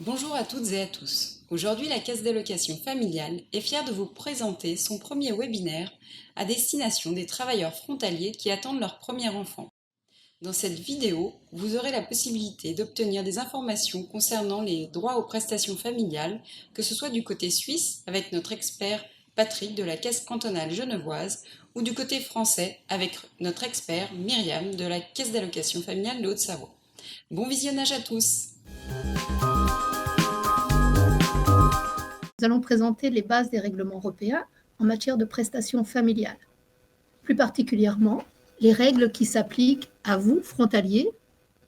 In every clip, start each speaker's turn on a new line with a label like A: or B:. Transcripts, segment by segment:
A: Bonjour à toutes et à tous. Aujourd'hui, la Caisse d'allocation familiale est fière de vous présenter son premier webinaire à destination des travailleurs frontaliers qui attendent leur premier enfant. Dans cette vidéo, vous aurez la possibilité d'obtenir des informations concernant les droits aux prestations familiales, que ce soit du côté suisse avec notre expert Patrick de la Caisse cantonale genevoise ou du côté français avec notre expert Myriam de la Caisse d'allocation familiale de Haute-Savoie. Bon visionnage à tous!
B: Nous allons présenter les bases des règlements européens en matière de prestations familiales. Plus particulièrement, les règles qui s'appliquent à vous, frontaliers,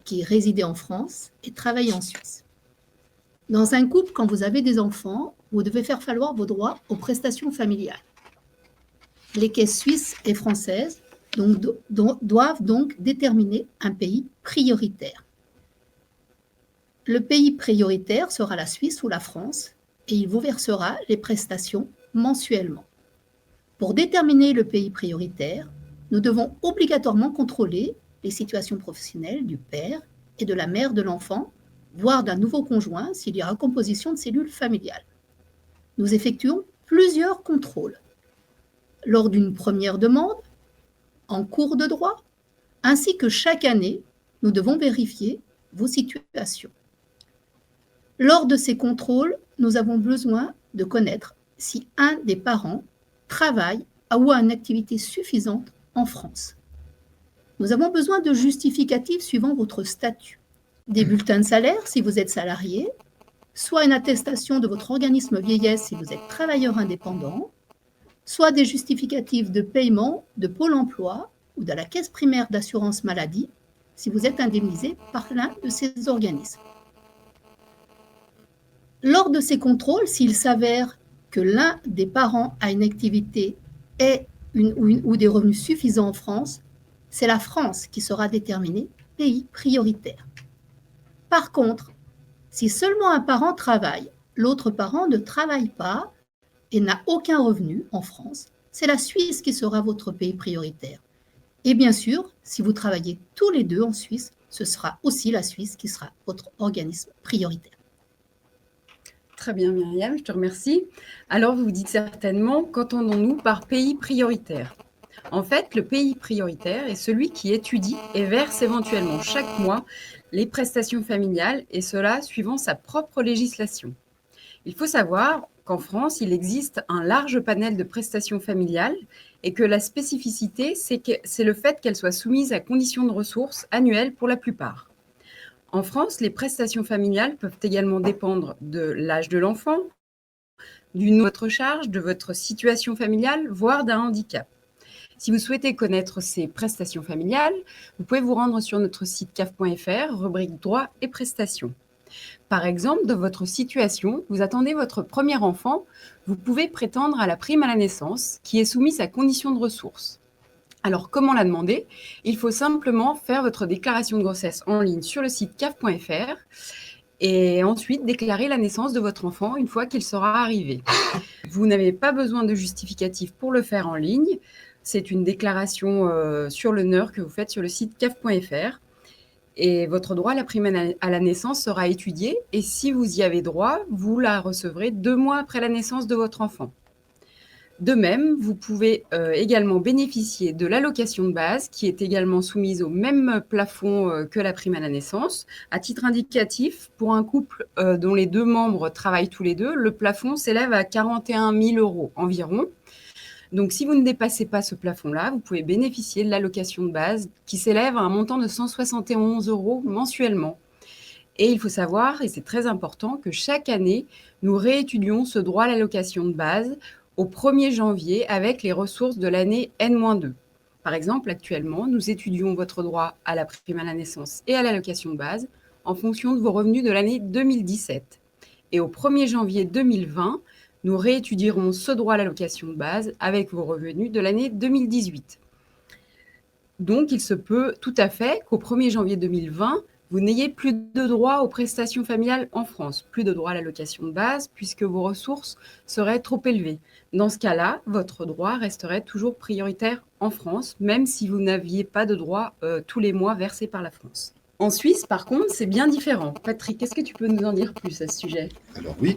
B: qui résidez en France et travaillez en Suisse. Dans un couple, quand vous avez des enfants, vous devez faire valoir vos droits aux prestations familiales. Les caisses suisses et françaises doivent donc déterminer un pays prioritaire. Le pays prioritaire sera la Suisse ou la France, et il vous versera les prestations mensuellement. Pour déterminer le pays prioritaire, nous devons obligatoirement contrôler les situations professionnelles du père et de la mère de l'enfant, voire d'un nouveau conjoint s'il y a recomposition de cellules familiales. Nous effectuons plusieurs contrôles lors d'une première demande, en cours de droit, ainsi que chaque année, nous devons vérifier vos situations. Lors de ces contrôles, nous avons besoin de connaître si un des parents travaille ou a une activité suffisante en France. Nous avons besoin de justificatifs suivant votre statut. Des bulletins de salaire si vous êtes salarié, soit une attestation de votre organisme vieillesse si vous êtes travailleur indépendant, soit des justificatifs de paiement de Pôle emploi ou de la caisse primaire d'assurance maladie si vous êtes indemnisé par l'un de ces organismes. Lors de ces contrôles, s'il s'avère que l'un des parents a une activité ou des revenus suffisants en France, c'est la France qui sera déterminée pays prioritaire. Par contre, si seulement un parent travaille, l'autre parent ne travaille pas et n'a aucun revenu en France, c'est la Suisse qui sera votre pays prioritaire. Et bien sûr, si vous travaillez tous les deux en Suisse, ce sera aussi la Suisse qui sera votre organisme prioritaire.
A: Très bien, Myriam, je te remercie. Alors, vous vous dites certainement, qu'entendons-nous par pays prioritaire? En fait, le pays prioritaire est celui qui étudie et verse éventuellement chaque mois les prestations familiales, et cela suivant sa propre législation. Il faut savoir qu'en France, il existe un large panel de prestations familiales et que la spécificité, c'est le fait qu'elles soient soumises à conditions de ressources annuelles pour la plupart. En France, les prestations familiales peuvent également dépendre de l'âge de l'enfant, d'une autre charge, de votre situation familiale, voire d'un handicap. Si vous souhaitez connaître ces prestations familiales, vous pouvez vous rendre sur notre site caf.fr, rubrique droits et prestations. Par exemple, dans votre situation, vous attendez votre premier enfant, vous pouvez prétendre à la prime à la naissance, qui est soumise à conditions de ressources. Alors, comment la demander? Il faut simplement faire votre déclaration de grossesse en ligne sur le site caf.fr et ensuite déclarer la naissance de votre enfant une fois qu'il sera arrivé. Vous n'avez pas besoin de justificatif pour le faire en ligne. C'est une déclaration sur l'honneur que vous faites sur le site caf.fr. Et votre droit à la prime à la naissance sera étudié. Et si vous y avez droit, vous la recevrez 2 mois après la naissance de votre enfant. De même, vous pouvez également bénéficier de l'allocation de base qui est également soumise au même plafond que la prime à la naissance. À titre indicatif, pour un couple dont les 2 membres travaillent tous les deux, le plafond s'élève à 41 000 € environ. Donc, si vous ne dépassez pas ce plafond-là, vous pouvez bénéficier de l'allocation de base qui s'élève à un montant de 171 € mensuellement. Et il faut savoir, et c'est très important, que chaque année, nous réétudions ce droit à l'allocation de base au 1er janvier avec les ressources de l'année N-2. Par exemple, actuellement, nous étudions votre droit à la prime à la naissance et à l'allocation de base en fonction de vos revenus de l'année 2017. Et au 1er janvier 2020, nous réétudierons ce droit à l'allocation de base avec vos revenus de l'année 2018. Donc, il se peut tout à fait qu'au 1er janvier 2020, vous n'ayez plus de droit aux prestations familiales en France, plus de droit à l'allocation de base, puisque vos ressources seraient trop élevées. Dans ce cas-là, votre droit resterait toujours prioritaire en France, même si vous n'aviez pas de droit tous les mois versés par la France. En Suisse, par contre, c'est bien différent. Patrick, qu'est-ce que tu peux nous en dire plus à ce sujet?
C: Alors oui,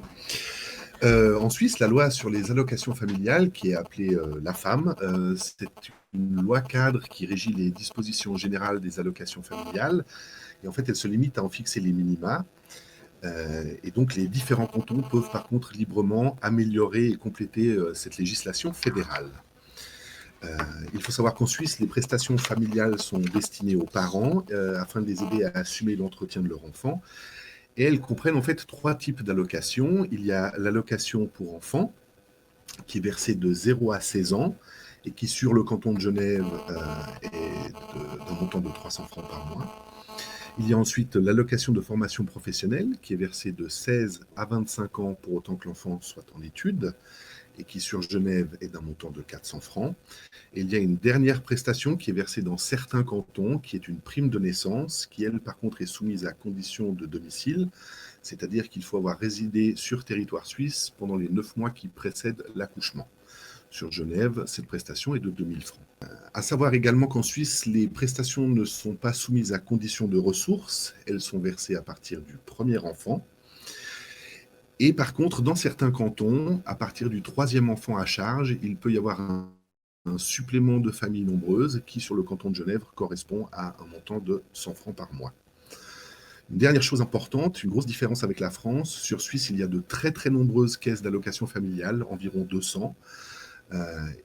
C: en Suisse, la loi sur les allocations familiales, qui est appelée la FAM, c'est une loi cadre qui régit les dispositions générales des allocations familiales. Et en fait, elle se limite à en fixer les minima. Et donc, les différents cantons peuvent par contre librement améliorer et compléter cette législation fédérale. Il faut savoir qu'en Suisse, les prestations familiales sont destinées aux parents afin de les aider à assumer l'entretien de leur enfant. Et elles comprennent en fait 3 types d'allocations. Il y a l'allocation pour enfants, qui est versée de 0 à 16 ans et qui, sur le canton de Genève, est d'un montant de 300 francs par mois. Il y a ensuite l'allocation de formation professionnelle, qui est versée de 16 à 25 ans pour autant que l'enfant soit en études, et qui sur Genève est d'un montant de 400 francs. Et il y a une dernière prestation qui est versée dans certains cantons, qui est une prime de naissance, qui elle par contre est soumise à condition de domicile, c'est-à-dire qu'il faut avoir résidé sur territoire suisse pendant les 9 mois qui précèdent l'accouchement. Sur Genève, cette prestation est de 2000 francs. À savoir également qu'en Suisse, les prestations ne sont pas soumises à condition de ressources, elles sont versées à partir du premier enfant. Et par contre, dans certains cantons, à partir du 3e enfant à charge, il peut y avoir un supplément de famille nombreuse qui, sur le canton de Genève, correspond à un montant de 100 francs par mois. Une dernière chose importante, une grosse différence avec la France, sur Suisse, il y a de très très nombreuses caisses d'allocation familiale, environ 200.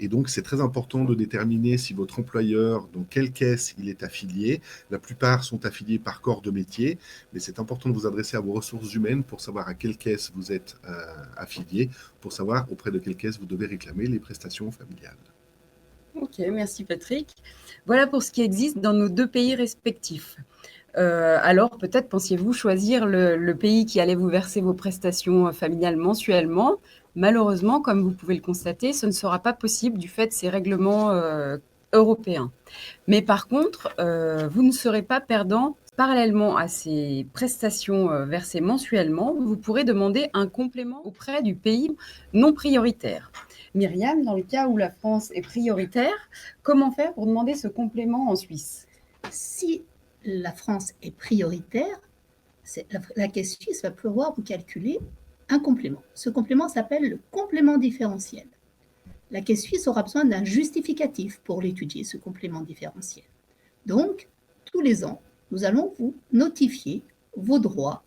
C: Et donc, c'est très important de déterminer si votre employeur, dans quelle caisse il est affilié. La plupart sont affiliés par corps de métier, mais c'est important de vous adresser à vos ressources humaines pour savoir à quelle caisse vous êtes affilié, pour savoir auprès de quelle caisse vous devez réclamer les prestations familiales.
A: Ok, merci Patrick. Voilà pour ce qui existe dans nos 2 pays respectifs. Alors, peut-être pensiez-vous choisir le pays qui allait vous verser vos prestations familiales mensuellement. Malheureusement, comme vous pouvez le constater, ce ne sera pas possible du fait de ces règlements européens. Mais par contre, vous ne serez pas perdant. Parallèlement à ces prestations versées mensuellement, vous pourrez demander un complément auprès du pays non prioritaire. Myriam, dans le cas où la France est prioritaire, comment faire pour demander ce complément en Suisse?
B: Si la France est prioritaire, la caisse suisse va pouvoir vous calculer un complément. Ce complément s'appelle le complément différentiel. La caisse suisse aura besoin d'un justificatif pour l'étudier, ce complément différentiel. Donc, tous les ans, nous allons vous notifier vos droits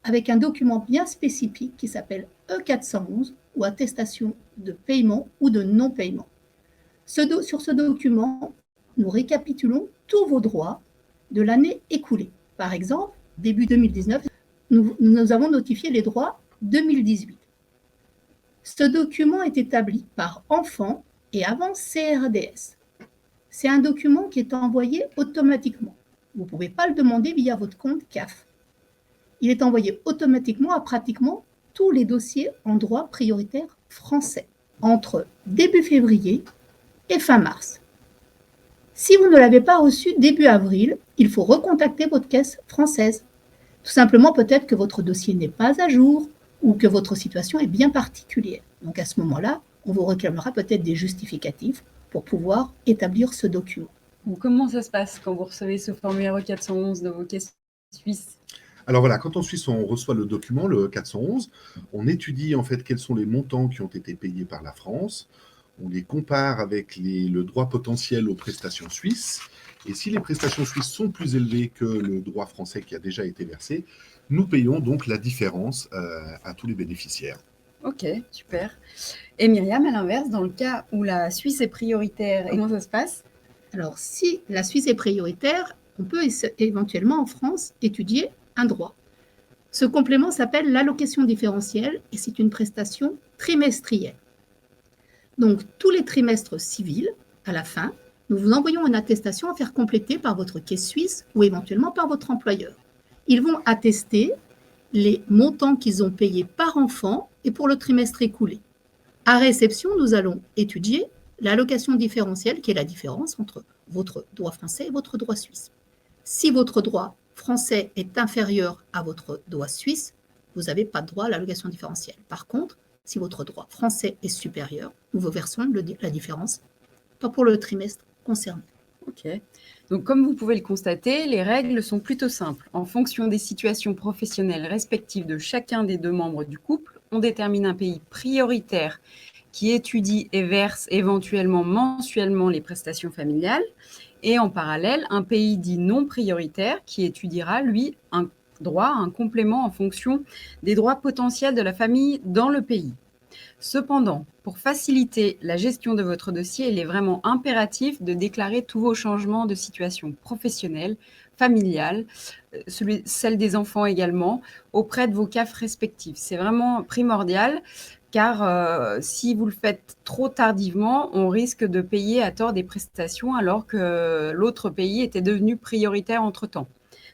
B: avec un document bien spécifique qui s'appelle E411 ou attestation de paiement ou de non-paiement. Sur ce document, nous récapitulons tous vos droits de l'année écoulée. Par exemple, début 2019, nous avons notifié les droits 2018. Ce document est établi par enfant et avant CRDS. C'est un document qui est envoyé automatiquement. Vous ne pouvez pas le demander via votre compte CAF. Il est envoyé automatiquement à pratiquement tous les dossiers en droit prioritaire français entre début février et fin mars. Si vous ne l'avez pas reçu début avril, il faut recontacter votre caisse française. Tout simplement, peut-être que votre dossier n'est pas à jour ou que votre situation est bien particulière. Donc à ce moment-là, on vous réclamera peut-être des justificatifs pour pouvoir établir ce document.
A: Comment ça se passe quand vous recevez ce formulaire E411 dans vos caisses suisses?
C: Alors voilà, quand en Suisse on reçoit le document, le 411, on étudie en fait quels sont les montants qui ont été payés par la France, on les compare avec le droit potentiel aux prestations suisses, et si les prestations suisses sont plus élevées que le droit français qui a déjà été versé, nous payons donc la différence à tous les bénéficiaires.
A: Ok, super. Et Myriam, à l'inverse, dans le cas où la Suisse est prioritaire, comment ça se passe?
B: Alors, si la Suisse est prioritaire, on peut éventuellement en France étudier un droit. Ce complément s'appelle l'allocation différentielle et c'est une prestation trimestrielle. Donc, tous les trimestres civils, à la fin, nous vous envoyons une attestation à faire compléter par votre caisse suisse ou éventuellement par votre employeur. Ils vont attester les montants qu'ils ont payés par enfant et pour le trimestre écoulé. À réception, nous allons étudier l'allocation différentielle, qui est la différence entre votre droit français et votre droit suisse. Si votre droit français est inférieur à votre droit suisse, vous n'avez pas de droit à l'allocation différentielle. Par contre, si votre droit français est supérieur, nous vous versons la différence, pas pour le trimestre concerné.
A: Ok. Donc, comme vous pouvez le constater, les règles sont plutôt simples. En fonction des situations professionnelles respectives de chacun des 2 membres du couple, on détermine un pays prioritaire qui étudie et verse éventuellement mensuellement les prestations familiales, et en parallèle, un pays dit non prioritaire qui étudiera, lui, un droit, un complément en fonction des droits potentiels de la famille dans le pays. Cependant, pour faciliter la gestion de votre dossier, il est vraiment impératif de déclarer tous vos changements de situation professionnelle, familiale, celle des enfants également, auprès de vos CAF respectifs. C'est vraiment primordial car si vous le faites trop tardivement, on risque de payer à tort des prestations alors que l'autre pays était devenu prioritaire entre-temps.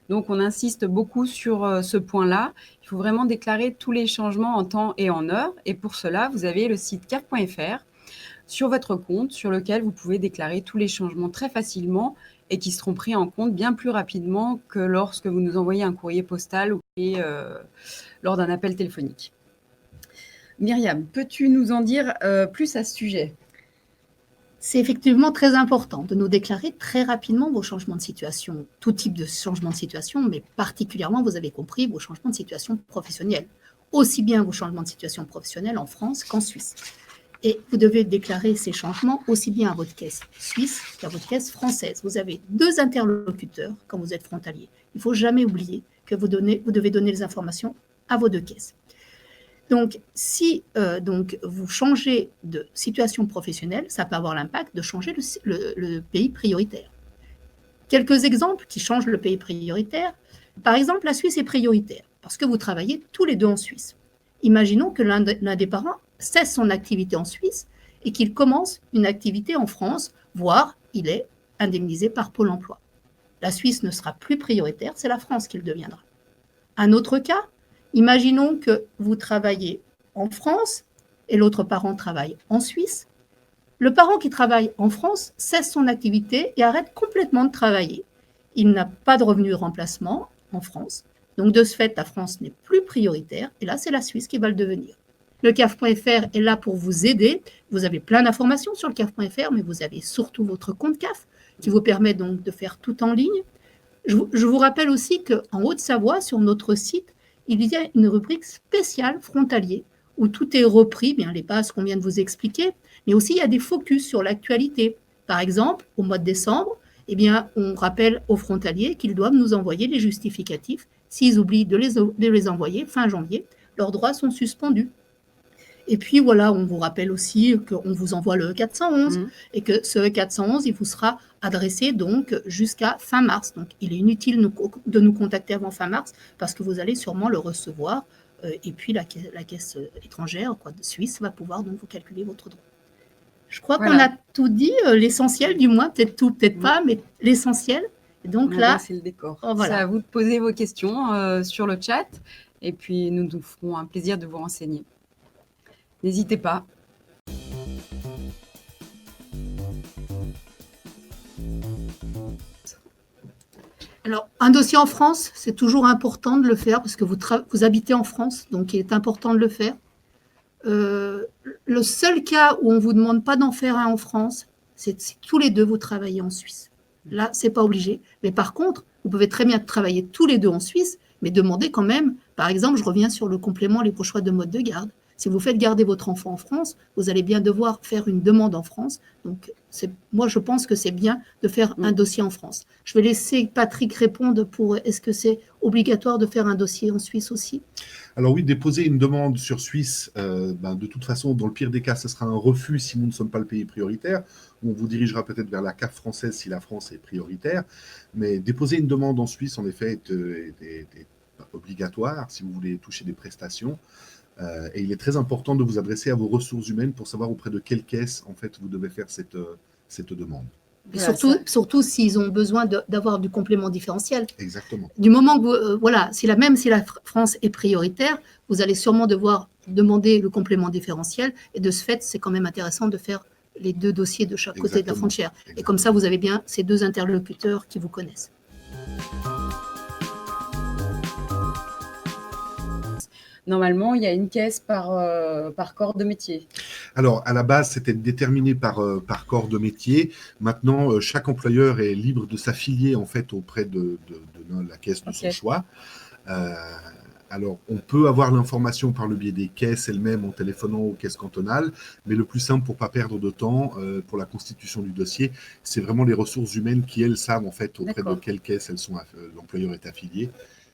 A: Donc, on insiste beaucoup sur ce point-là. Il faut vraiment déclarer tous les changements en temps et en heure. Et pour cela, vous avez le site CAF.fr sur votre compte sur lequel vous pouvez déclarer tous les changements très facilement et qui seront pris en compte bien plus rapidement que lorsque vous nous envoyez un courrier postal ou lors d'un appel téléphonique. Myriam, peux-tu nous en dire plus à ce sujet ?
B: C'est effectivement très important de nous déclarer très rapidement vos changements de situation, tout type de changement de situation, mais particulièrement, vous avez compris, vos changements de situation professionnelle. Aussi bien vos changements de situation professionnelle en France qu'en Suisse. Et vous devez déclarer ces changements aussi bien à votre caisse suisse qu'à votre caisse française. Vous avez 2 interlocuteurs quand vous êtes frontalier. Il ne faut jamais oublier que vous devez donner les informations à vos 2 caisses. Donc, si vous changez de situation professionnelle, ça peut avoir l'impact de changer le pays prioritaire. Quelques exemples qui changent le pays prioritaire. Par exemple, la Suisse est prioritaire parce que vous travaillez tous les 2 en Suisse. Imaginons que l'un des parents cesse son activité en Suisse et qu'il commence une activité en France, voire il est indemnisé par Pôle emploi. La Suisse ne sera plus prioritaire, c'est la France qui le deviendra. Un autre cas, imaginons que vous travaillez en France et l'autre parent travaille en Suisse. Le parent qui travaille en France cesse son activité et arrête complètement de travailler. Il n'a pas de revenu de remplacement en France. Donc, de ce fait, la France n'est plus prioritaire. Et là, c'est la Suisse qui va le devenir. Le CAF.fr est là pour vous aider. Vous avez plein d'informations sur le CAF.fr, mais vous avez surtout votre compte CAF qui vous permet donc de faire tout en ligne. Je vous rappelle aussi qu'en Haute-Savoie, sur notre site, il y a une rubrique spéciale frontalier où tout est repris, bien les bases qu'on vient de vous expliquer, mais aussi il y a des focus sur l'actualité. Par exemple, au mois de décembre, eh bien, on rappelle aux frontaliers qu'ils doivent nous envoyer les justificatifs. S'ils oublient de les envoyer fin janvier, leurs droits sont suspendus. Et puis voilà, on vous rappelle aussi qu'on vous envoie le E411 et que ce E411, il vous sera adressé donc jusqu'à fin mars. Donc il est inutile de nous contacter avant fin mars parce que vous allez sûrement le recevoir. Et puis la caisse étrangère, suisse, va pouvoir donc vous calculer votre droit. Je crois qu'on a tout dit, l'essentiel du moins, peut-être tout, peut-être pas, mais l'essentiel. Et donc là,
A: c'est le décor.
B: Oh, voilà.
A: C'est à vous de poser vos questions sur le chat et puis nous nous ferons un plaisir de vous renseigner. N'hésitez pas.
B: Alors, un dossier en France, c'est toujours important de le faire parce que vous habitez en France, donc il est important de le faire. Le seul cas où on ne vous demande pas d'en faire un en France, c'est si tous les 2 vous travaillez en Suisse. Là, ce n'est pas obligé. Mais par contre, vous pouvez très bien travailler tous les 2 en Suisse, mais demander quand même, par exemple, je reviens sur le complément libre choix de mode de garde. Si vous faites garder votre enfant en France, vous allez bien devoir faire une demande en France. Donc, moi, je pense que c'est bien de faire un dossier en France. Je vais laisser Patrick répondre pour est-ce que c'est obligatoire de faire un dossier en Suisse aussi ?
C: Alors oui, déposer une demande sur Suisse, de toute façon, dans le pire des cas, ce sera un refus si nous ne sommes pas le pays prioritaire. On vous dirigera peut-être vers la CAF française si la France est prioritaire. Mais déposer une demande en Suisse, en effet, est obligatoire si vous voulez toucher des prestations. Et il est très important de vous adresser à vos ressources humaines pour savoir auprès de quelle caisse, en fait, vous devez faire cette demande.
B: Et surtout s'ils ont besoin d'avoir du complément différentiel.
C: Exactement.
B: Du moment que même si la France est prioritaire, vous allez sûrement devoir demander le complément différentiel. Et de ce fait, c'est quand même intéressant de faire les 2 dossiers de chaque côté de la frontière. Et comme ça, vous avez bien ces 2 interlocuteurs qui vous connaissent.
A: normalement, il y a une caisse par corps de métier.
C: Alors, à la base, c'était déterminé par corps de métier. Maintenant, chaque employeur est libre de s'affilier en fait auprès de la caisse de son
A: Ok,
C: choix. Euh, alors, on peut avoir l'information par le biais des caisses elles-mêmes en téléphonant aux caisses cantonales, mais le plus simple pour pas perdre de temps pour la constitution du dossier, c'est vraiment les ressources humaines qui, elles, savent en fait auprès de
A: d'accord.
C: quelle caisse l'employeur est affilié.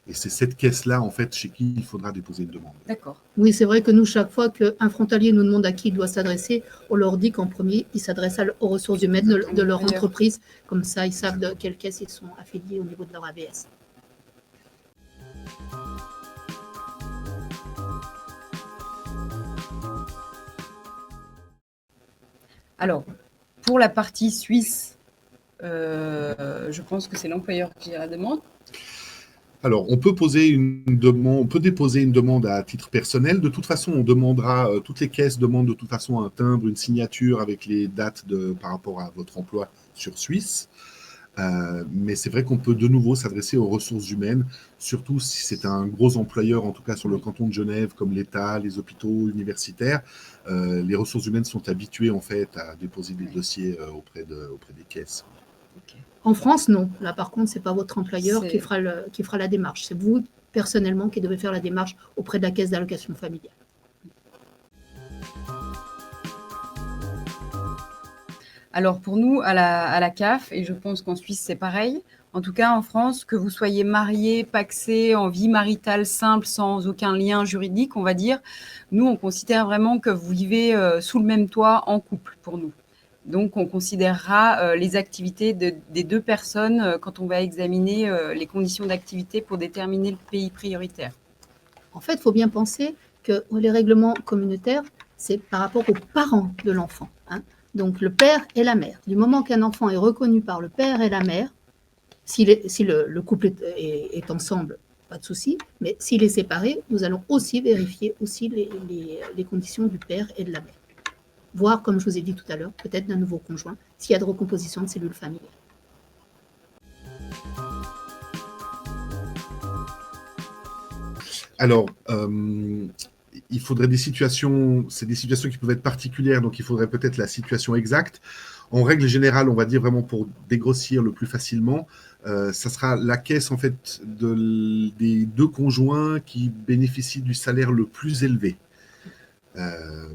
C: Et c'est cette caisse-là, en fait, chez qui il faudra déposer une demande.
A: D'accord.
B: Oui, c'est vrai que nous, chaque fois qu'un frontalier nous demande à qui il doit s'adresser, on leur dit qu'en premier, ils s'adressent aux ressources humaines de leur
A: D'ailleurs.
B: entreprise. Comme ça, ils savent de quelle caisse ils sont affiliés au niveau de leur AVS.
A: Alors, pour la partie suisse, je pense que c'est l'employeur qui gère la demande.
C: Alors, on peut déposer une demande à titre personnel. De toute façon, on demandera, toutes les caisses demandent de toute façon un timbre, une signature avec les dates par rapport à votre emploi sur Suisse. Mais c'est vrai qu'on peut de nouveau s'adresser aux ressources humaines, surtout si c'est un gros employeur, en tout cas sur le canton de Genève, comme l'État, les hôpitaux universitaires. Les ressources humaines sont habituées en fait à déposer des dossiers auprès des caisses.
A: Ok.
B: En France, non. Là, par contre, ce n'est pas votre employeur
A: C'est-
B: qui fera la démarche. C'est vous, personnellement, qui devez faire la démarche auprès de la caisse d'allocation familiale.
A: Alors pour nous, à la CAF, et je pense qu'en Suisse c'est pareil, en tout cas en France, que vous soyez marié, pacsé, en vie maritale simple, sans aucun lien juridique, on va dire, nous on considère vraiment que vous vivez sous le même toit en couple pour nous. Donc on considérera les activités des deux personnes quand on va examiner les conditions d'activité pour déterminer le pays prioritaire.
B: En fait, il faut bien penser que les règlements communautaires, c'est par rapport aux parents de l'enfant. Donc le père et la mère. Du moment qu'un enfant est reconnu par le père et la mère, si le couple est ensemble, pas de souci, mais s'il est séparé, nous allons aussi vérifier aussi les conditions du père et de la mère. Voir, comme je vous ai dit tout à l'heure, peut-être d'un nouveau conjoint, s'il y a de recomposition de cellules familiales.
C: Alors, il faudrait c'est des situations qui peuvent être particulières, donc il faudrait peut-être la situation exacte. En règle générale, on va dire vraiment pour dégrossir le plus facilement, ça sera la caisse en fait des deux conjoints qui bénéficient du salaire le plus élevé.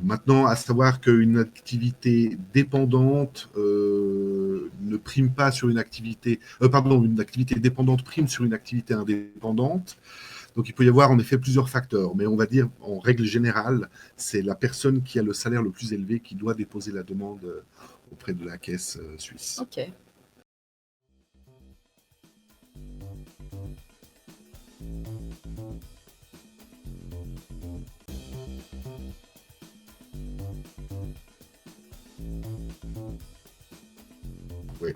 C: Maintenant, à savoir qu'une activité dépendante ne prime pas sur une activité, une activité dépendante prime sur une activité indépendante. Donc il peut y avoir en effet plusieurs facteurs, mais on va dire en règle générale, c'est la personne qui a le salaire le plus élevé qui doit déposer la demande auprès de la caisse suisse.
A: Ok.
C: Oui.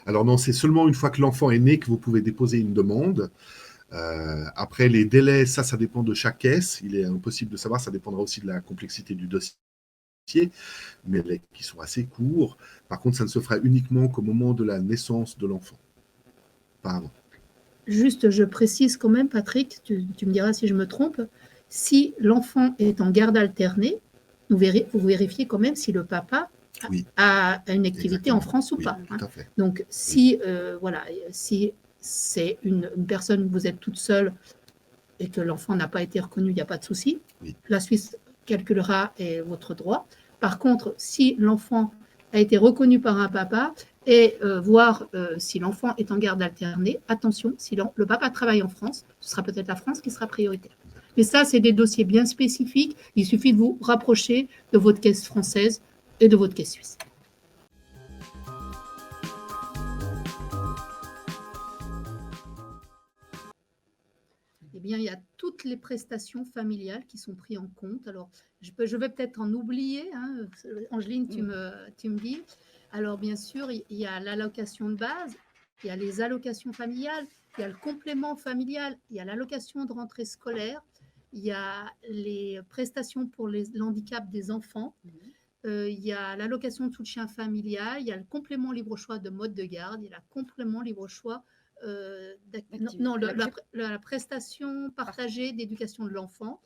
C: Alors non, c'est seulement une fois que l'enfant est né que vous pouvez déposer une demande. Après, les délais, ça dépend de chaque caisse. Il est impossible de savoir, ça dépendra aussi de la complexité du dossier, mais qui sont assez courts. Par contre, ça ne se fera uniquement qu'au moment de la naissance de l'enfant, pas avant.
B: Juste, je précise quand même, Patrick, tu me diras si je me trompe, si l'enfant est en garde alternée, vous vérifiez quand même si le papa a une activité en France ou pas.
C: Tout à fait.
B: Donc, si, si c'est une personne, vous êtes toute seule et que l'enfant n'a pas été reconnu, il n'y a pas de souci. La Suisse calculera votre droit. Par contre, si l'enfant a été reconnu par un papa et voir si l'enfant est en garde alternée, attention, si le papa travaille en France, ce sera peut-être la France qui sera prioritaire. Mais ça, c'est des dossiers bien spécifiques. Il suffit de vous rapprocher de votre caisse française et de votre caisse suisse. Eh bien, il y a toutes les prestations familiales qui sont prises en compte. Alors, je vais peut-être en oublier. Angeline, tu me dis. Alors, bien sûr, il y a l'allocation de base, il y a les allocations familiales, il y a le complément familial, il y a l'allocation de rentrée scolaire, il y a les prestations pour le handicap des enfants, il y a l'allocation de soutien familial, il y a le complément libre choix de mode de garde, il y a le complément libre choix la prestation partagée d'éducation de l'enfant,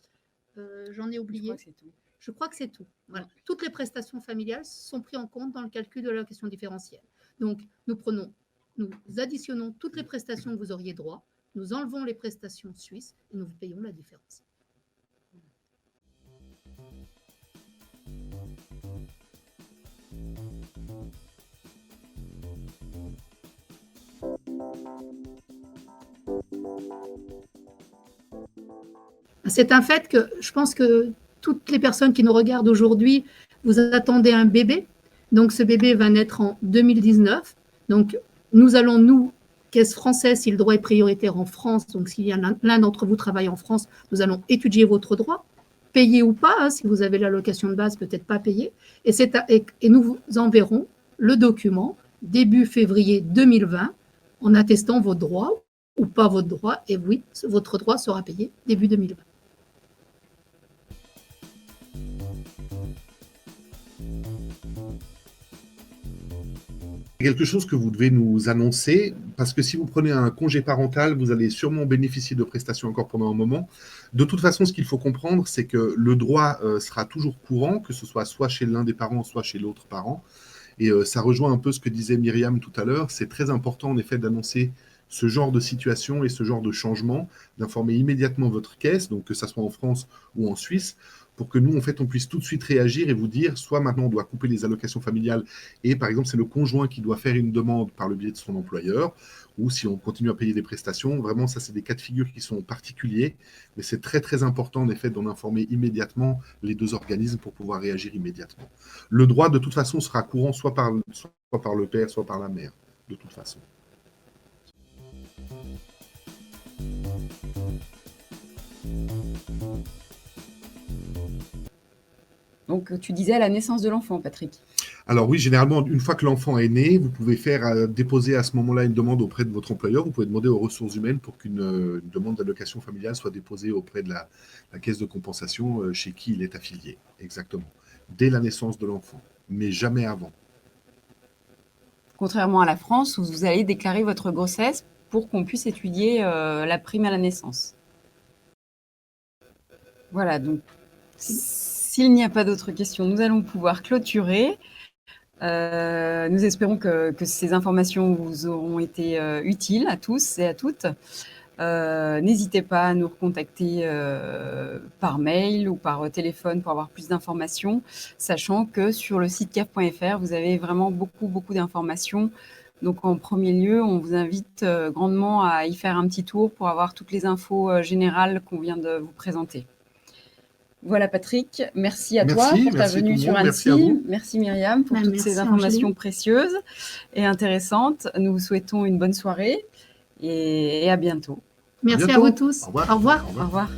B: J'en ai
A: Je
B: oublié.
A: crois que c'est tout.
B: Je crois que c'est tout. Voilà. Toutes les prestations familiales sont prises en compte dans le calcul de l'allocation différentielle. Donc, nous additionnons toutes les prestations que vous auriez droit, nous enlevons les prestations suisses et nous vous payons la différence. C'est un fait que je pense que toutes les personnes qui nous regardent aujourd'hui, vous attendez un bébé. Donc, ce bébé va naître en 2019. Donc, nous allons, nous, Caisse française, si le droit est prioritaire en France, donc s'il y a l'un d'entre vous travaille en France, nous allons étudier votre droit, payer ou pas, hein, si vous avez l'allocation de base, peut-être pas payer. Et nous vous enverrons le document début février 2020 en attestant vos droits ou pas votre droit. Et oui, votre droit sera payé début 2020.
C: Quelque chose que vous devez nous annoncer, parce que si vous prenez un congé parental, vous allez sûrement bénéficier de prestations encore pendant un moment. De toute façon, ce qu'il faut comprendre, c'est que le droit sera toujours courant, que ce soit chez l'un des parents, soit chez l'autre parent. Et ça rejoint un peu ce que disait Myriam tout à l'heure. C'est très important, en effet, d'annoncer ce genre de situation et ce genre de changement, d'informer immédiatement votre caisse, donc que ça soit en France ou en Suisse, pour que nous, en fait, on puisse tout de suite réagir et vous dire, soit maintenant on doit couper les allocations familiales et, par exemple, c'est le conjoint qui doit faire une demande par le biais de son employeur, ou si on continue à payer des prestations. Vraiment, ça, c'est des cas de figure qui sont particuliers, mais c'est très, très important, en effet, d'en informer immédiatement les deux organismes pour pouvoir réagir immédiatement. Le droit, de toute façon, sera courant soit par le père, soit par la mère, de toute façon.
A: Donc, tu disais à la naissance de l'enfant, Patrick.
C: Alors oui, généralement, une fois que l'enfant est né, vous pouvez déposer à ce moment-là une demande auprès de votre employeur. Vous pouvez demander aux ressources humaines pour qu'une demande d'allocation familiale soit déposée auprès de la caisse de compensation chez qui il est affilié. Exactement. Dès la naissance de l'enfant, mais jamais avant.
A: Contrairement à la France, où vous allez déclarer votre grossesse pour qu'on puisse étudier la prime à la naissance. Voilà, donc s'il n'y a pas d'autres questions, nous allons pouvoir clôturer. Nous espérons que ces informations vous auront été utiles à tous et à toutes. N'hésitez pas à nous recontacter par mail ou par téléphone pour avoir plus d'informations, sachant que sur le site caf.fr, vous avez vraiment beaucoup d'informations. Donc en premier lieu, on vous invite grandement à y faire un petit tour pour avoir toutes les infos générales qu'on vient de vous présenter. Voilà Patrick, merci à toi pour ta venue sur Annecy. Merci Myriam pour toutes ces informations précieuses et intéressantes. Nous vous souhaitons une bonne soirée et à bientôt.
B: Merci à vous tous.
C: Au revoir.
B: Au revoir.
A: Au revoir.